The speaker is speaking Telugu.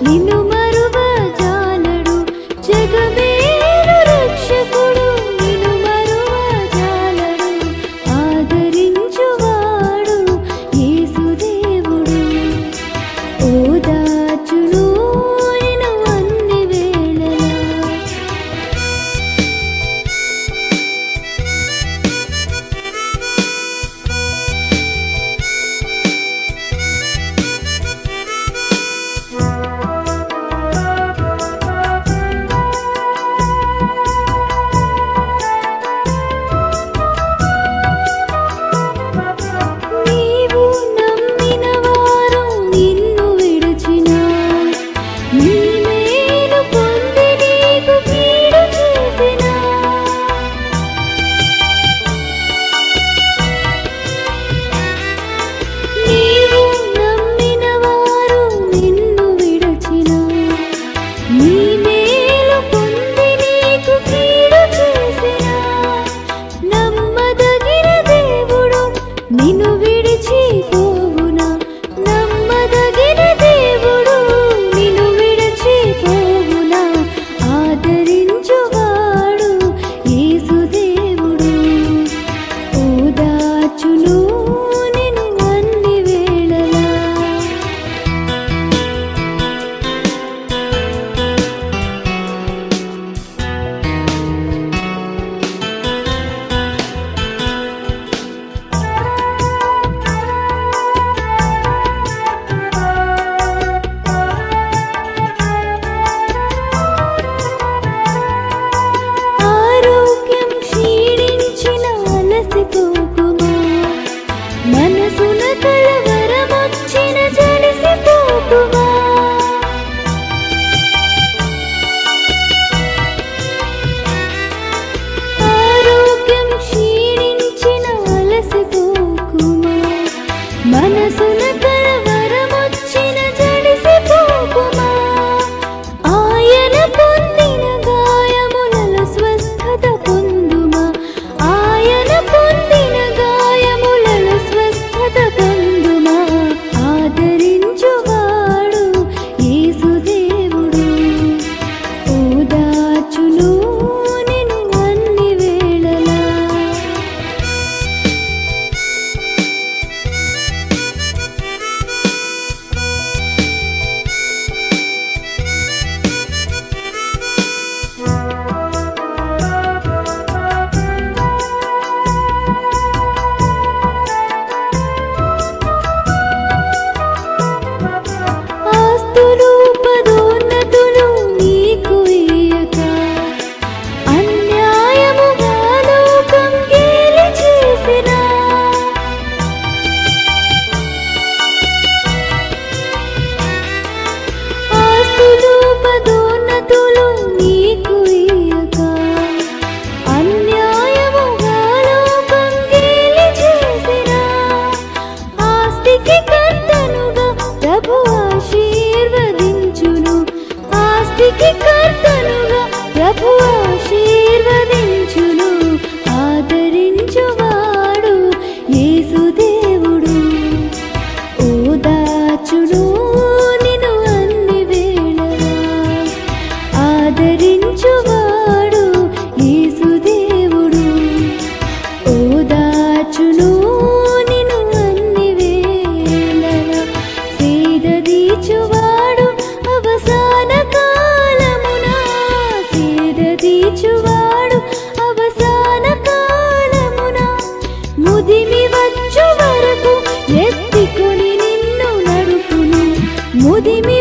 నిన్ను మరువ జాలడు జగమేలు రక్షకుడు నిన్ను మరువ జాలడు ఆదరించువాడు యేసుదేవుడు ఓదార్చును నిన్ను అన్ని వేళలా నీవు నమ్మిన వారు నిన్ను విడిచినా నీ మేలు పొంది నీకు కీడు చేసినా నీవు నమ్మిన వారు నిన్ను విడిచినా నీ మేలు పొంది నీకు కీడు చేసినా నమ్మదగిన దేవుడు నిన్ను విడిచిపోవునా నమ్మదగిన దేవుడు నిన్ను విడిచిపోవునా ఆదరించువాడు యేసుదేవుడు ఓదార్చును నిన్ను అన్ని వేళలా ఆరోగ్యం క్షీణించిన అలసిపోకుమా మనసున కలవరమొచ్చిన జలిసిపోకుమా ఆరోగ్యం క్షీణించిన అలసిపోకుమా మనసున కలవరమొచ్చిన జలిసిపోకుమా ఆయన పొందిన గాయములలో స్వస్థత పొందుమా ఆయన పొందిన గాయములలో స్వస్థత పొందుమా ఆదరించువాడు యేసుదేవుడు ఓదార్చును నిన్ను అన్ని వేళలా ఆస్తులు పదోన్నతులు నీకు ఇయ్యక అన్యాయముగా లోకం గేలి చేసినా ఆస్తులు పదోన్నతులు నీకు ఇయ్యక అన్యాయముగా లోకం గేలి చేసినా ఆస్తికి కర్తనుగా ప్రభు ఆశీర్వదించును ఆస్తికి కర్తనుగా ప్రభు ఆశీర్వదించును ఆదరించువాడు యేసుదేవుడు ఓదార్చును నిన్ను అన్ని వేళలా ఆదరించువాడు యేసుదేవుడు ఓదార్చును నిన్ను అన్ని వేళలా సేదదీచువాడు అవసాన కాలమున సేదదీచువాడు అవసాన కాలమున ముదిమి వచ్చు వరకు ఎత్తికొని నిన్ను నడుపును ముదిమి